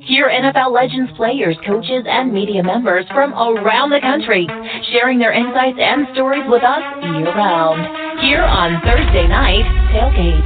Hear NFL legends, players, coaches, and media members from around the country sharing their insights and stories with us year-round. Here on Thursday night, Tailgate.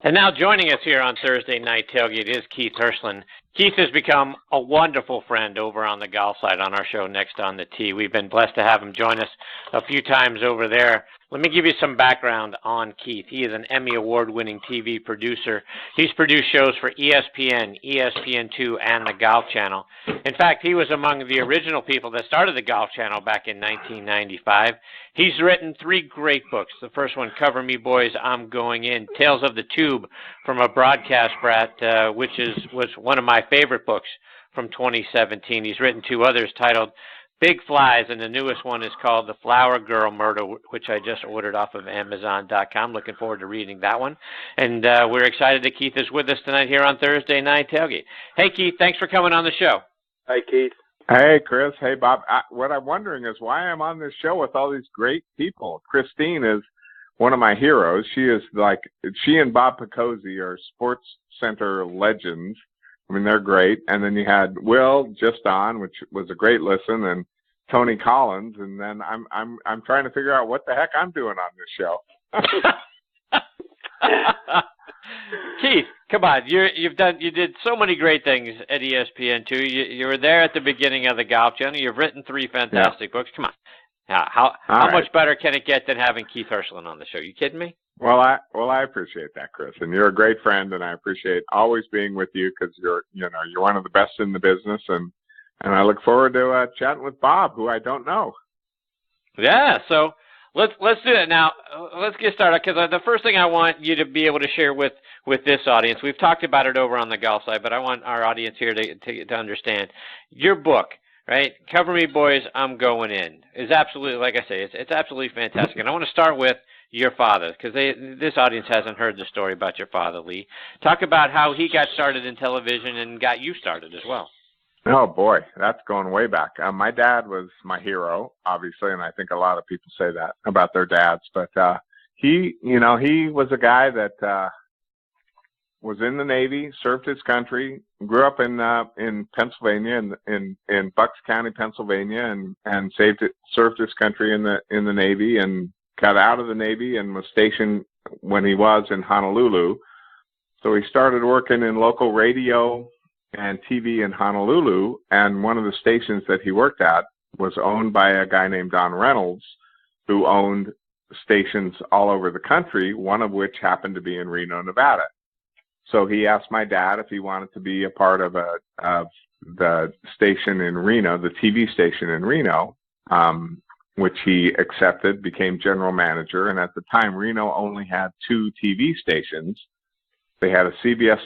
And now joining us here on Thursday Night Tailgate is Keith Hirshland. Keith has become a wonderful friend over on the golf side on our show Next on the Tee. We've been blessed to have him join us a few times over there. Let me give you some background on Keith. He is an Emmy Award-winning TV producer. He's produced shows for ESPN, ESPN2, and the Golf Channel. In fact, he was among the original people that started the Golf Channel back in 1995. He's written 3 great books. The first one, Cover Me Boys, I'm Going In, Tales of the Tube from a Broadcast Brat, which was one of my favorite books from 2017. He's written 2 others titled Big Flies, and the newest one is called The Flower Girl Murder, which I just ordered off of Amazon.com. Looking forward to reading that one. And we're excited that Keith is with us tonight here on Thursday Night Tailgate. Hey, Keith, thanks for coming on the show. Hi, Keith. Hey, Chris. Hey, Bob. What I'm wondering is why I'm on this show with all these great people. Christine is one of my heroes. She and Bob Picozzi are Sports Center legends. I mean, they're great. And then you had Will just on, which was a great listen, and Tony Collins. And then I'm trying to figure out what the heck I'm doing on this show. Keith, come on! You did so many great things at ESPN2. You were there at the beginning of the Golf Channel. You've written 3 fantastic books. Come on! How much better can it get than having Keith Hirshland on the show? You kidding me? Well, I appreciate that, Chris, and you're a great friend, and I appreciate always being with you because you're one of the best in the business, and I look forward to chatting with Bob, who I don't know. Yeah, so let's do it now. Let's get started because the first thing I want you to be able to share with this audience, we've talked about it over on the golf side, but I want our audience here to understand your book. Right, Cover Me Boys, I'm Going In is absolutely, like I say, it's absolutely fantastic. And I want to start with your father because this audience hasn't heard the story about your father, Lee. Talk about how he got started in television and got you started as well. Oh boy, that's going way back. My dad was my hero, obviously, and I think a lot of people say that about their dads. But he was a guy that was in the Navy, served his country, grew up in Pennsylvania, in Bucks County, Pennsylvania, and served his country in the Navy, and got out of the Navy and was stationed when he was in Honolulu. So he started working in local radio and TV in Honolulu, and one of the stations that he worked at was owned by a guy named Don Reynolds, who owned stations all over the country, one of which happened to be in Reno, Nevada. So he asked my dad if he wanted to be a part of the station in Reno, the TV station in Reno, which he accepted, became general manager. And at the time, Reno only had 2 TV stations. They had a CBS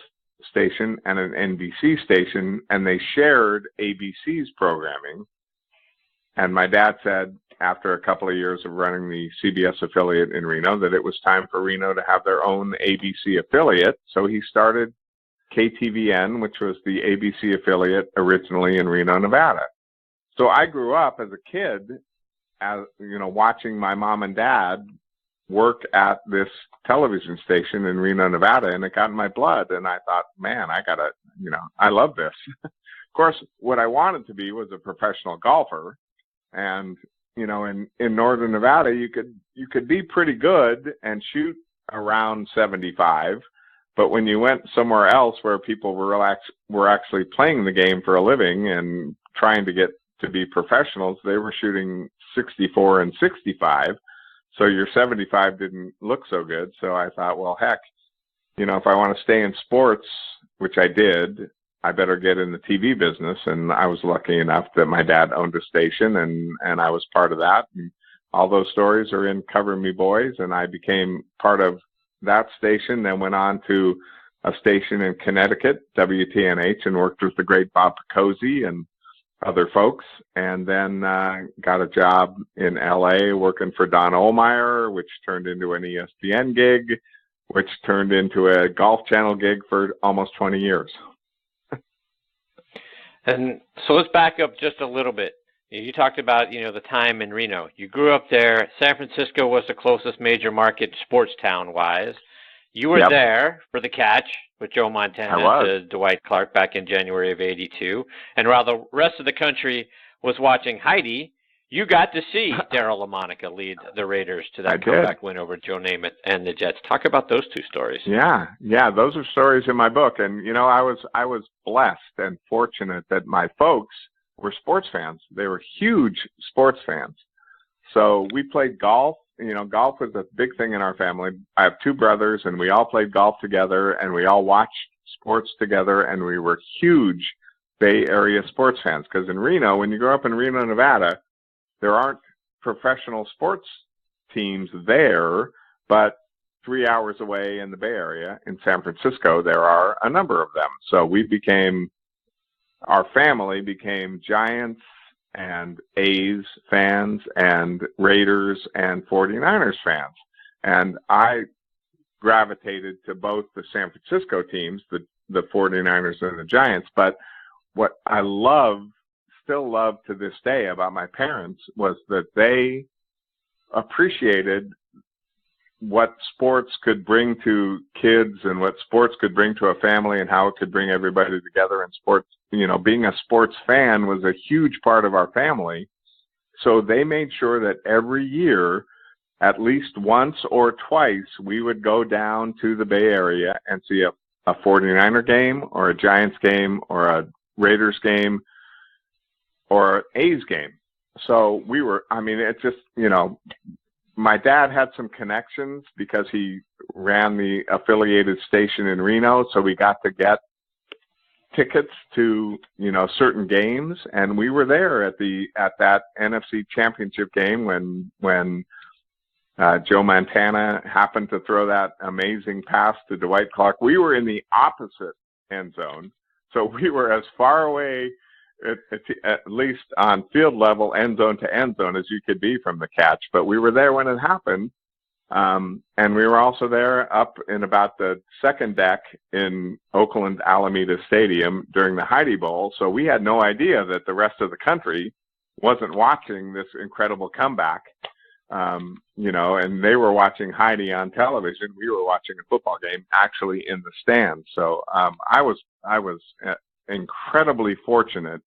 station and an NBC station, and they shared ABC's programming. And my dad said, after a couple of years of running the CBS affiliate in Reno, that it was time for Reno to have their own ABC affiliate. So he started KTVN, which was the ABC affiliate originally in Reno, Nevada. So I grew up as a kid, watching my mom and dad work at this television station in Reno, Nevada, and it got in my blood. And I thought, man, I love this. Of course, what I wanted to be was a professional golfer. And in northern Nevada, you could be pretty good and shoot around 75, but when you went somewhere else where people were actually playing the game for a living and trying to get to be professionals, they were shooting 64 and 65. So your 75 didn't look so good. So I thought, well, heck, if I want to stay in sports, which I did, I better get in the TV business. And I was lucky enough that my dad owned a station, and I was part of that. And all those stories are in Cover Me Boys, and I became part of that station, then went on to a station in Connecticut, WTNH, and worked with the great Bob Picozzi and other folks, and then got a job in LA working for Don Ohlmeyer, which turned into an ESPN gig, which turned into a Golf Channel gig for almost 20 years. And so let's back up just a little bit. You talked about, the time in Reno. You grew up there. San Francisco was the closest major market sports town-wise. You were Yep. there for the catch with Joe Montana to Dwight Clark back in January of '82, and while the rest of the country was watching Heidi, you got to see Darryl LaMonica lead the Raiders to that comeback win over Joe Namath and the Jets. Talk about those two stories. Yeah, those are stories in my book, and I was blessed and fortunate that my folks were sports fans. They were huge sports fans. So we played golf. Golf was a big thing in our family. I have two brothers, and we all played golf together, and we all watched sports together, and we were huge Bay Area sports fans. Because in Reno, when you grow up in Reno, Nevada, there aren't professional sports teams there, but 3 hours away in the Bay Area, in San Francisco, there are a number of them. So our family became Giants and A's fans and Raiders and 49ers fans. And I gravitated to both the San Francisco teams, the 49ers and the Giants. But what I still love to this day about my parents was that they appreciated what sports could bring to kids and what sports could bring to a family and how it could bring everybody together. And sports, being a sports fan was a huge part of our family. So they made sure that every year, at least once or twice, we would go down to the Bay Area and see a 49er game or a Giants game or a Raiders game or an A's game. So it's just, my dad had some connections because he ran the affiliated station in Reno, so we got to get tickets to certain games, and we were there at that NFC Championship game when Joe Montana happened to throw that amazing pass to Dwight Clark. We were in the opposite end zone, so we were as far away, at least on field level, end zone to end zone, as you could be from the catch. But we were there when it happened. And we were also there up in about the second deck in Oakland Alameda Stadium during the Heidi Bowl. So we had no idea that the rest of the country wasn't watching this incredible comeback. And they were watching Heidi on television. We were watching a football game actually in the stands. So I was incredibly fortunate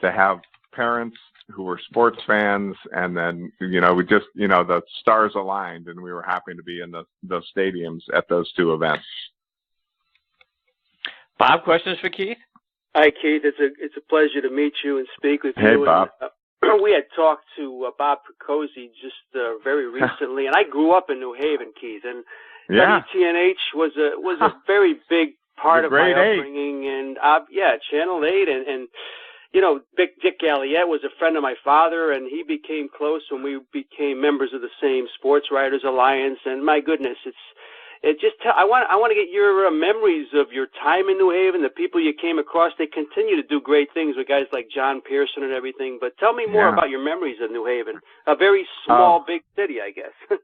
to have parents who were sports fans, and then we just the stars aligned, and we were happy to be in those stadiums at those two events. Bob, questions for Keith? Hi, Keith. It's a pleasure to meet you and speak with you. Hey, Bob. And, we had talked to Bob Picozzi just very recently, and I grew up in New Haven, Keith, and WTNH was a very big part of my upbringing, and Channel 8, and Big Dick Galliette was a friend of my father, and he became close when we became members of the same Sports Writers Alliance. And my goodness, I want to get your memories of your time in New Haven, the people you came across. They continue to do great things with guys like John Pearson and everything. But tell me more about your memories of New Haven, a very small, big city, I guess.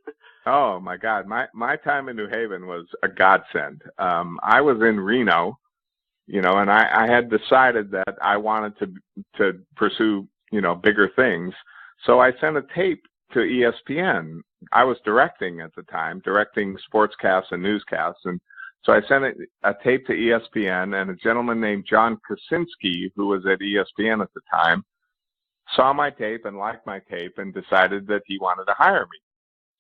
Oh my God, my time in New Haven was a godsend. I was in Reno. And I had decided that I wanted to pursue, bigger things. So I sent a tape to ESPN. I was directing at the time, directing sportscasts and newscasts. And so I sent a tape to ESPN, and a gentleman named John Krasinski, who was at ESPN at the time, saw my tape and liked my tape and decided that he wanted to hire me.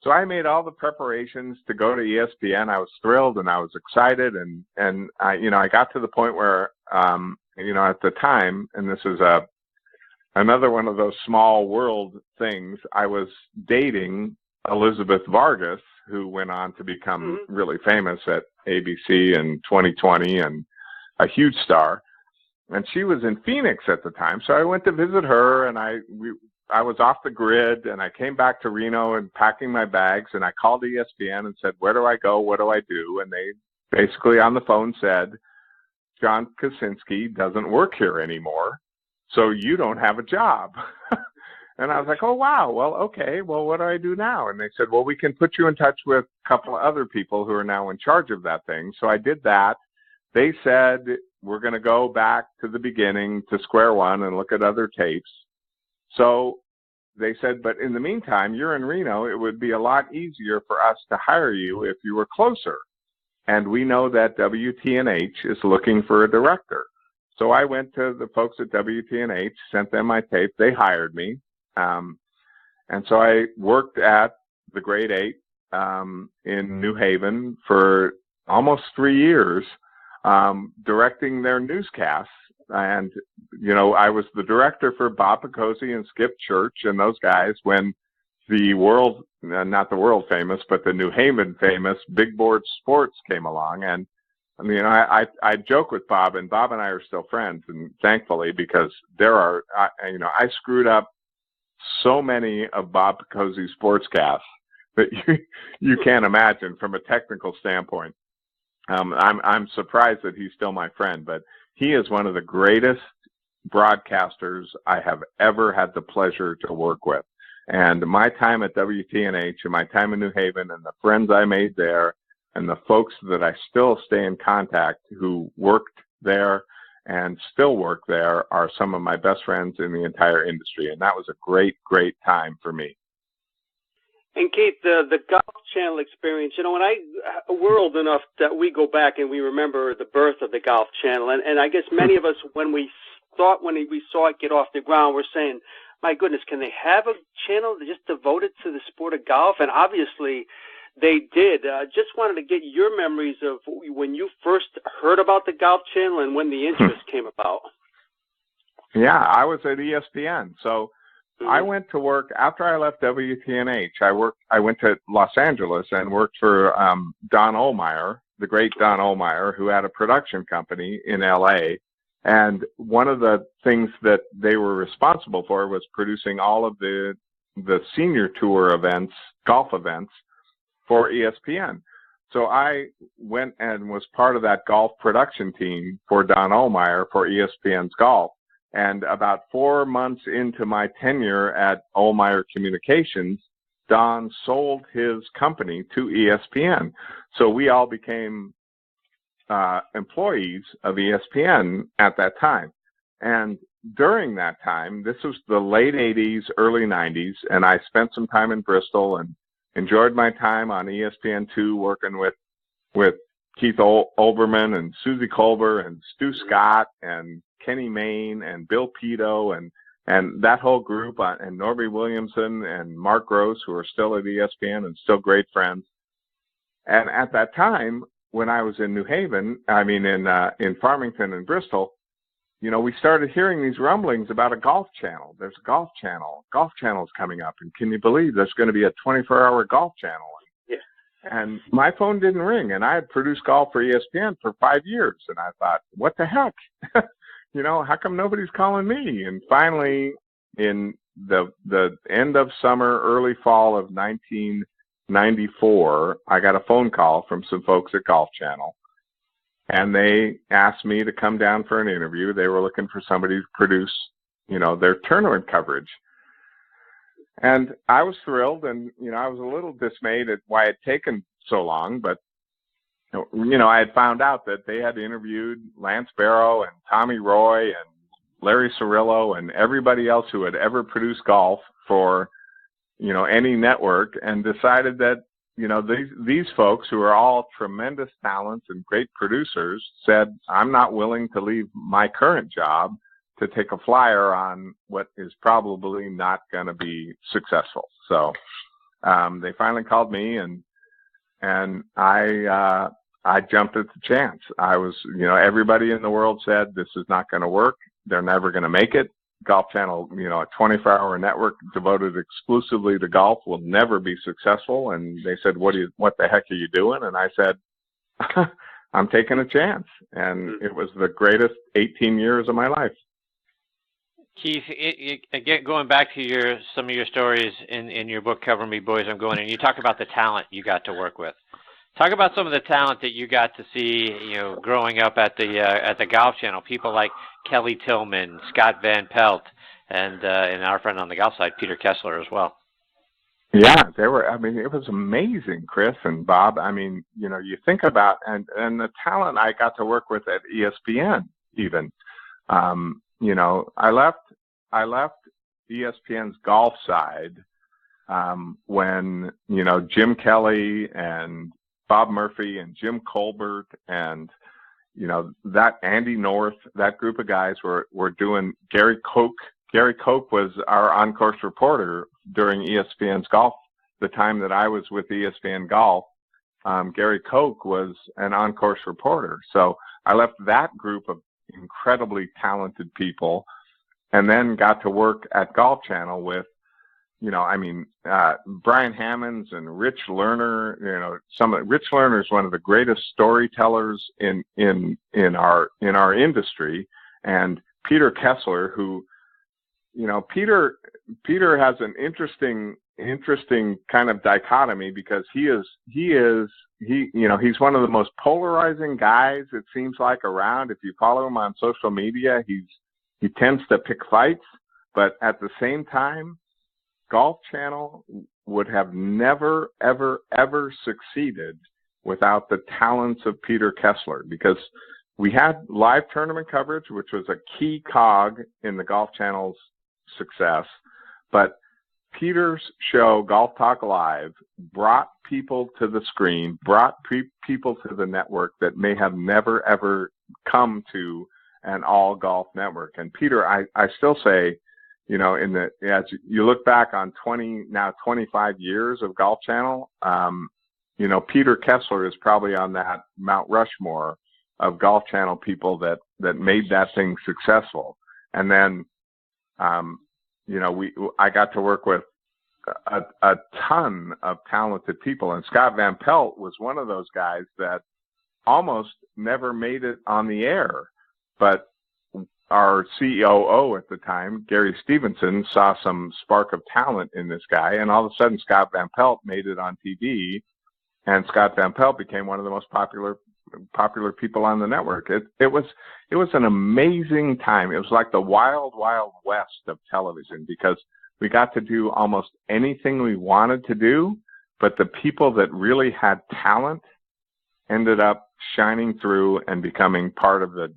So I made all the preparations to go to ESPN. I was thrilled and I was excited, and I got to the point where at the time, and this is another one of those small world things, I was dating Elizabeth Vargas, who went on to become really famous at ABC in 2020 and a huge star. And she was in Phoenix at the time, so I went to visit her, and I was off the grid, and I came back to Reno and packing my bags, and I called ESPN and said, where do I go? What do I do? And they basically on the phone said, John Krasinski doesn't work here anymore, so you don't have a job. And I was like, oh, wow. Well, okay. Well, what do I do now? And they said, well, we can put you in touch with a couple of other people who are now in charge of that thing. So I did that. They said, we're going to go back to the beginning, to square one, and look at other tapes. So they said, but in the meantime, you're in Reno. It would be a lot easier for us to hire you if you were closer. and we know that WTNH is looking for a director. So I went to the folks at WTNH, sent them my tape. They hired me. And so I worked at the Grade 8 in New Haven for almost 3 years, directing their newscasts. And, I was the director for Bob Picozzi and Skip Church and those guys when the world, not the world famous, but the New Haven famous Big Board Sports came along. And, I joke with Bob, and Bob and I are still friends, and thankfully, because I screwed up so many of Bob Picozzi's sportscasts that you can't imagine from a technical standpoint. I'm surprised that he's still my friend, but he is one of the greatest broadcasters I have ever had the pleasure to work with. And my time at WTNH and my time in New Haven and the friends I made there and the folks that I still stay in contact who worked there and still work there are some of my best friends in the entire industry. And that was a great, great time for me. And Keith, the Golf Channel experience, we're old enough that we go back and we remember the birth of the Golf Channel. And I guess many of us, when we saw it get off the ground, we're saying, my goodness, can they have a channel just devoted to the sport of golf? And obviously they did. Just wanted to get your memories of when you first heard about the Golf Channel and when the interest came about. Yeah, I was at ESPN. So I went to work after I left WTNH. I went to Los Angeles and worked for Don Ohlmeyer, the great Don Ohlmeyer, who had a production company in LA. And one of the things that they were responsible for was producing all of the senior tour events, golf events for ESPN. So I went and was part of that golf production team for Don Ohlmeyer for ESPN's golf. And about 4 months into my tenure at Ohlmeyer Communications, Don sold his company to ESPN. So we all became employees of ESPN at that time. And during that time, this was the late 80s, early 90s, and I spent some time in Bristol and enjoyed my time on ESPN2 working with Keith Olbermann and Susie Colbert and Stu Scott and Kenny Mayne and Bill Pito and that whole group, and Norby Williamson and Mark Gross, who are still at ESPN and still great friends. And at that time, when I was in New Haven, in Farmington and Bristol, we started hearing these rumblings about a golf channel. There's a golf channel. Golf channel's coming up, and can you believe there's going to be a 24-hour golf channel? Yeah. And my phone didn't ring, and I had produced golf for ESPN for 5 years, and I thought, what the heck? How come nobody's calling me? And finally, in the end of summer, early fall of 1994, I got a phone call from some folks at Golf Channel, and they asked me to come down for an interview. They were looking for somebody to produce, their tournament coverage. And I was thrilled, and, I was a little dismayed at why it had taken so long, but I had found out that they had interviewed Lance Barrow and Tommy Roy and Larry Cirillo and everybody else who had ever produced golf for, any network, and decided that, these folks who are all tremendous talents and great producers said, I'm not willing to leave my current job to take a flyer on what is probably not going to be successful. So they finally called me, and I jumped at the chance. I was, everybody in the world said, this is not going to work. They're never going to make it. Golf Channel, a 24-hour network devoted exclusively to golf will never be successful. And they said, what the heck are you doing? And I said, I'm taking a chance. And it was the greatest 18 years of my life. Keith, again, going back to some of your stories in your book, Cover Me Boys, I'm Going, and you talk about the talent you got to work with. Talk about some of the talent that you got to see, growing up at the Golf Channel. People like Kelly Tillman, Scott Van Pelt, and our friend on the golf side, Peter Kessler, as well. Yeah, they were. It was amazing, Chris and Bob. You think about and the talent I got to work with at ESPN. Even, I left ESPN's golf side when Jim Kelly and Bob Murphy and Jim Colbert and, that Andy North, that group of guys were doing Gary Koch. Gary Koch was our on-course reporter during ESPN's golf. The time that I was with ESPN Golf, Gary Koch was an on-course reporter. So I left that group of incredibly talented people and then got to work at Golf Channel with, Brian Hammonds and Rich Lerner. Rich Lerner is one of the greatest storytellers in our industry, and Peter Kessler, who, Peter has an interesting kind of dichotomy because he's one of the most polarizing guys, it seems like, around. If you follow him on social media, he tends to pick fights, but at the same time, Golf Channel would have never, ever, ever succeeded without the talents of Peter Kessler, because we had live tournament coverage, which was a key cog in the Golf Channel's success, but Peter's show, Golf Talk Live, brought people to the screen, brought people to the network that may have never, ever come to an all golf network. And Peter, I still say, as you look back on 25 years of Golf Channel, Peter Kessler is probably on that Mount Rushmore of Golf Channel people that made that thing successful. And then, I got to work with a ton of talented people, and Scott Van Pelt was one of those guys that almost never made it on the air, but our COO at the time, Gary Stevenson, saw some spark of talent in this guy, and all of a sudden Scott Van Pelt made it on TV, and Scott Van Pelt became one of the most popular people on the network. It was an amazing time. It was like the wild, wild west of television, because we got to do almost anything we wanted to do, but the people that really had talent ended up shining through and becoming part of the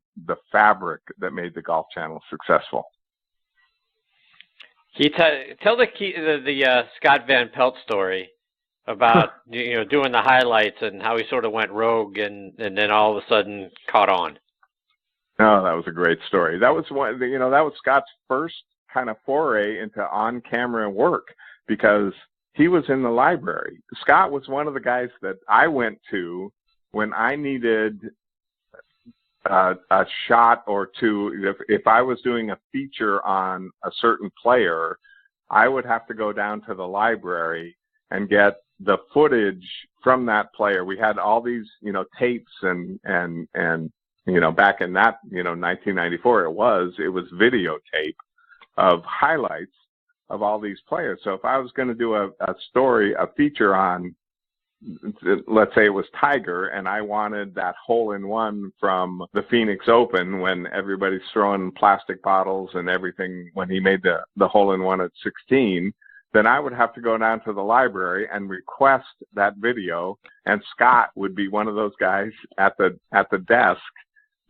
fabric that made the Golf Channel successful. Can you tell the Scott Van Pelt story about doing the highlights and how he sort of went rogue and then all of a sudden caught on? Oh, that was a great story. That was that was Scott's first kind of foray into on-camera work, because he was in the library. Scott was one of the guys that I went to when I needed a shot or two. If I was doing a feature on a certain player, I would have to go down to the library and get the footage from that player. We had all these, tapes and back in that, 1994, it was videotape of highlights of all these players. So if I was going to do a feature on, let's say it was Tiger, and I wanted that hole-in-one from the Phoenix Open when everybody's throwing plastic bottles and everything, when he made the hole-in-one at 16, then I would have to go down to the library and request that video, and Scott would be one of those guys at the desk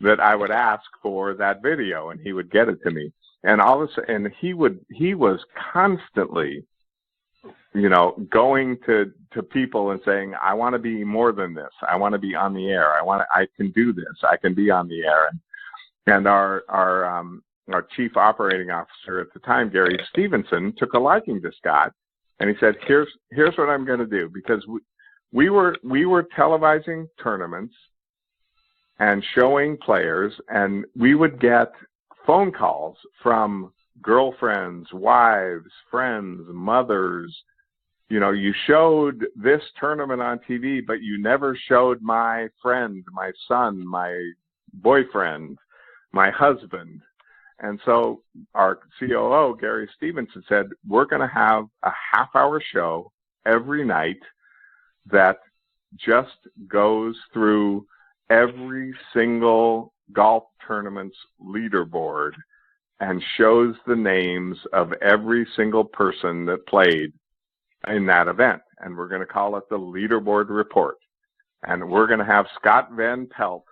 that I would ask for that video, and he would get it to me. And he was constantly, going to people and saying, I want to be more than this. I want to be on the air. I can do this. I can be on the air. And our chief operating officer at the time, Gary Stevenson, took a liking to Scott, and he said, here's what I'm going to do, because we were televising tournaments and showing players, and we would get phone calls from girlfriends, wives, friends, mothers. You showed this tournament on TV, but you never showed my friend, my son, my boyfriend, my husband. And so our COO, Gary Stevenson, said, we're going to have a half-hour show every night that just goes through every single golf tournament's leaderboard and shows the names of every single person that played in that event. And we're going to call it the Leaderboard Report. And we're going to have Scott Van Pelt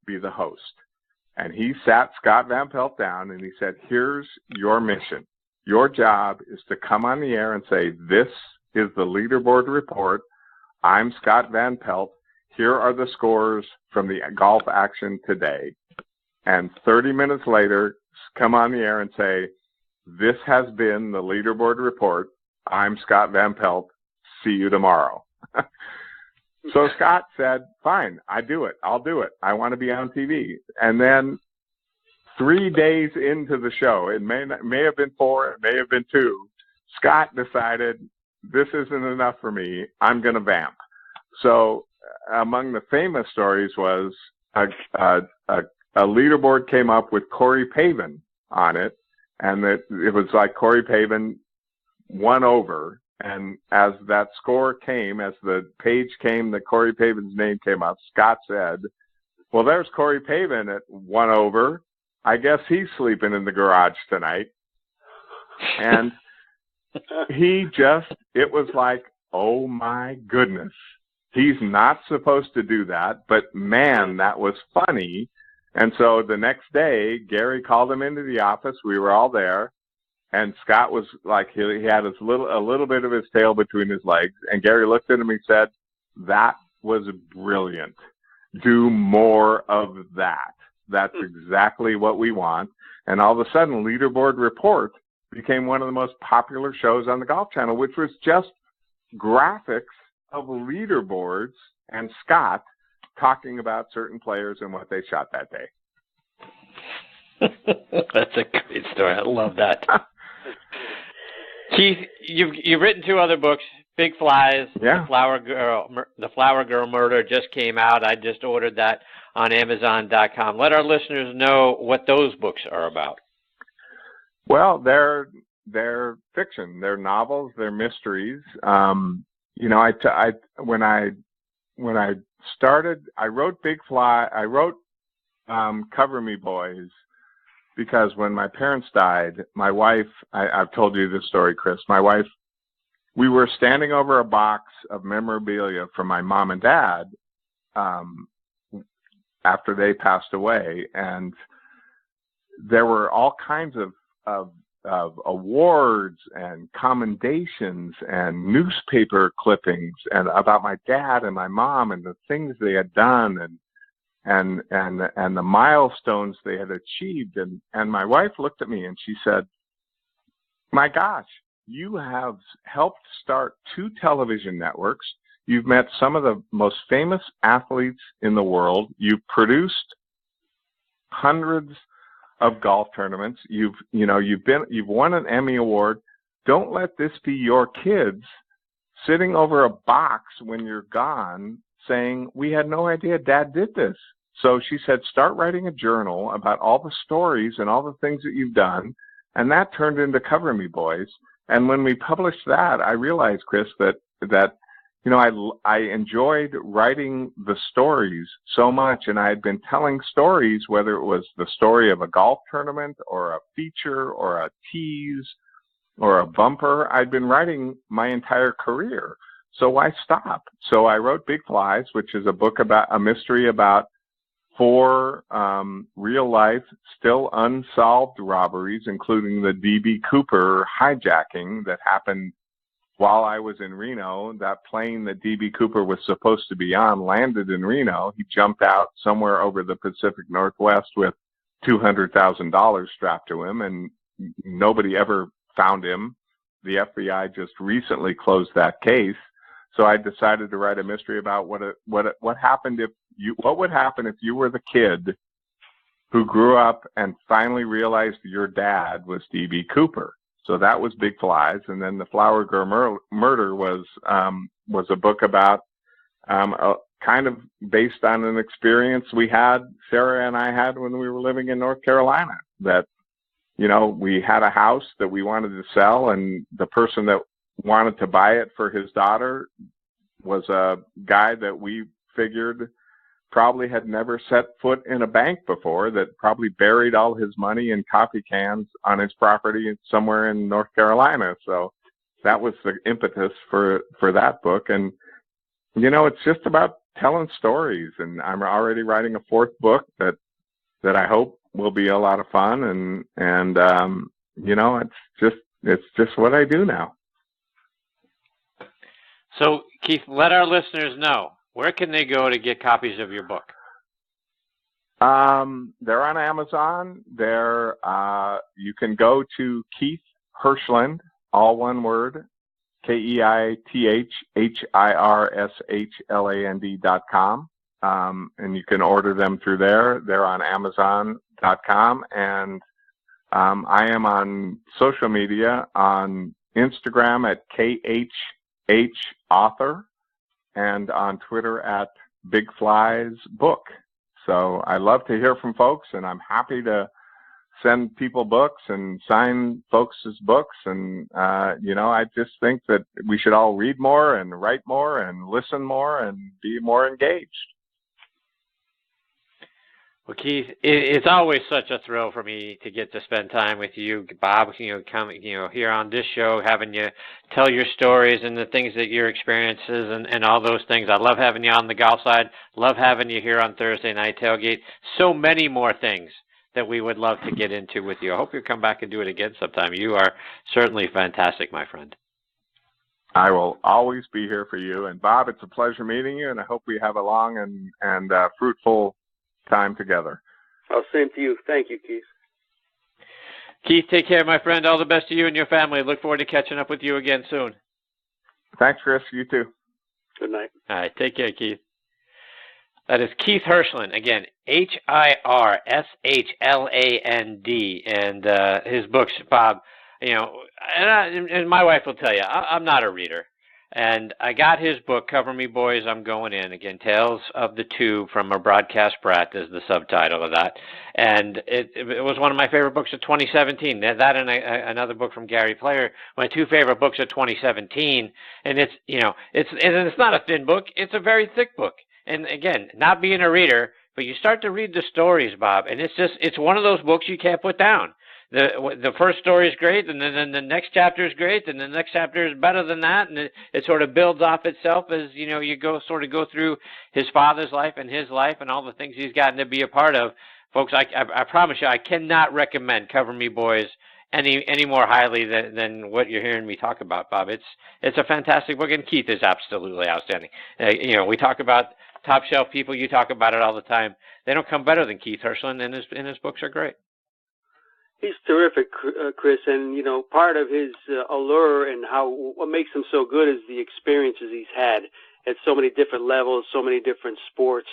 be the host. And he sat Scott Van Pelt down and he said, here's your mission. Your job is to come on the air and say, this is the Leaderboard Report. I'm Scott Van Pelt. here are the scores from the golf action today. And 30 minutes later, come on the air and say, this has been the leaderboard report. I'm Scott Van Pelt. See you tomorrow. So Scott said, fine, I'll do it. I want to be on TV. And then 3 days into the show, it may have been 4, it may have been 2, Scott decided, this isn't enough for me. I'm going to vamp. So among the famous stories was a leaderboard came up with Corey Pavin on it, and it was like Corey Pavin won over. And as that score came, as the page came that Corey Pavin's name came up, Scott said, well, there's Corey Pavin at 1 over. I guess he's sleeping in the garage tonight. And it was like, oh my goodness, he's not supposed to do that, but man, that was funny. And so the next day, Gary called him into the office. We were all there. And Scott was like, he had a little bit of his tail between his legs. And Gary looked at him and said, that was brilliant. Do more of that. That's exactly what we want. And all of a sudden, Leaderboard Report became one of the most popular shows on the Golf Channel, which was just graphics of leaderboards and Scott talking about certain players and what they shot that day. That's a great story. I love that. Keith, you've written 2 other books, Big Flies, yeah. The Flower Girl Murder just came out. I just ordered that on Amazon.com. Let our listeners know what those books are about. Well, they're fiction. They're novels. They're mysteries. When I started, I wrote Big Fly. I wrote Cover Me Boys because when my parents died, my wife, I've told you this story, Chris, my wife, we were standing over a box of memorabilia from my mom and dad after they passed away, and there were all kinds of awards and commendations and newspaper clippings and about my dad and my mom and the things they had done and the milestones they had achieved. And my wife looked at me and she said, my gosh, you have helped start 2 television networks. You've met some of the most famous athletes in the world. You've produced hundreds of golf tournaments. You've won an Emmy Award. Don't let this be your kids sitting over a box when you're gone saying, we had no idea Dad did this. So she said, start writing a journal about all the stories and all the things that you've done. And that turned into Cover Me Boys. And when we published that, I realized, Chris, that I enjoyed writing the stories so much, and I had been telling stories, whether it was the story of a golf tournament or a feature or a tease or a bumper. I'd been writing my entire career. So why stop? So I wrote Big Flies, which is a book about a mystery about 4 real-life, still unsolved robberies, including the D.B. Cooper hijacking that happened while I was in Reno. That plane that D.B. Cooper was supposed to be on landed in Reno. He jumped out somewhere over the Pacific Northwest with $200,000 strapped to him, and nobody ever found him. The FBI just recently closed that case. So I decided to write a mystery about what happened what would happen if you were the kid who grew up and finally realized your dad was D.B. Cooper. So that was Big Flies, and then The Flower Girl Murder was a book about kind of based on an experience Sarah and I had when we were living in North Carolina. That we had a house that we wanted to sell, and the person that wanted to buy it for his daughter was a guy that we figured probably had never set foot in a bank before, that probably buried all his money in coffee cans on his property somewhere in North Carolina. So that was the impetus for that book. And, it's just about telling stories. And I'm already writing a 4th book that I hope will be a lot of fun. And it's just what I do now. So, Keith, let our listeners know where can they go to get copies of your book? They're on Amazon. You can go to Keith Hirshland, all one word, KeithHirshland.com. And you can order them through there. They're on Amazon.com. And I am on social media on Instagram at KHHAuthor and on Twitter at Big Flies Book. So I love to hear from folks, and I'm happy to send people books and sign folks' books. And, I just think that we should all read more and write more and listen more and be more engaged. Well, Keith, it's always such a thrill for me to get to spend time with you, Bob. Coming, here on this show, having you tell your stories and the things that your experiences and all those things. I love having you on the golf side. Love having you here on Thursday Night Tailgate. So many more things that we would love to get into with you. I hope you'll come back and do it again sometime. You are certainly fantastic, my friend. I will always be here for you. And Bob, it's a pleasure meeting you, and I hope we have a long and fruitful time together. Oh, same to you. Thank you, Keith. Keith, take care, my friend. All the best to you and your family. Look forward to catching up with you again soon. Thanks, Chris. You too. Good night. All right. Take care, Keith. That is Keith Hirshland. Again, Hirshland. And his books, Bob, and my wife will tell you, I'm not a reader. And I got his book, Cover Me Boys, I'm Going In. Again, Tales of the Tube from a Broadcast Brat is the subtitle of that. And it was one of my favorite books of 2017. That and another book from Gary Player, my two favorite books of 2017. And it's not a thin book. It's a very thick book. And again, not being a reader, but you start to read the stories, Bob, and it's one of those books you can't put down. The first story is great, and then the next chapter is great, and the next chapter is better than that, and it sort of builds off itself as you go through his father's life and his life and all the things he's gotten to be a part of. Folks, I promise you, I cannot recommend Cover Me Boys any more highly than what you're hearing me talk about, Bob. It's a fantastic book, and Keith is absolutely outstanding. We talk about top shelf people. You talk about it all the time. They don't come better than Keith Hirshland, and his books are great. He's terrific, Chris, and part of his allure and what makes him so good is the experiences he's had at so many different levels, so many different sports,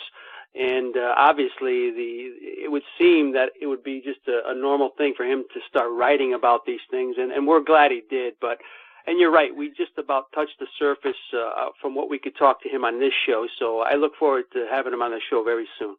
and obviously it would seem that it would be just a normal thing for him to start writing about these things, and we're glad he did. And you're right, we just about touched the surface from what we could talk to him on this show, so I look forward to having him on the show very soon.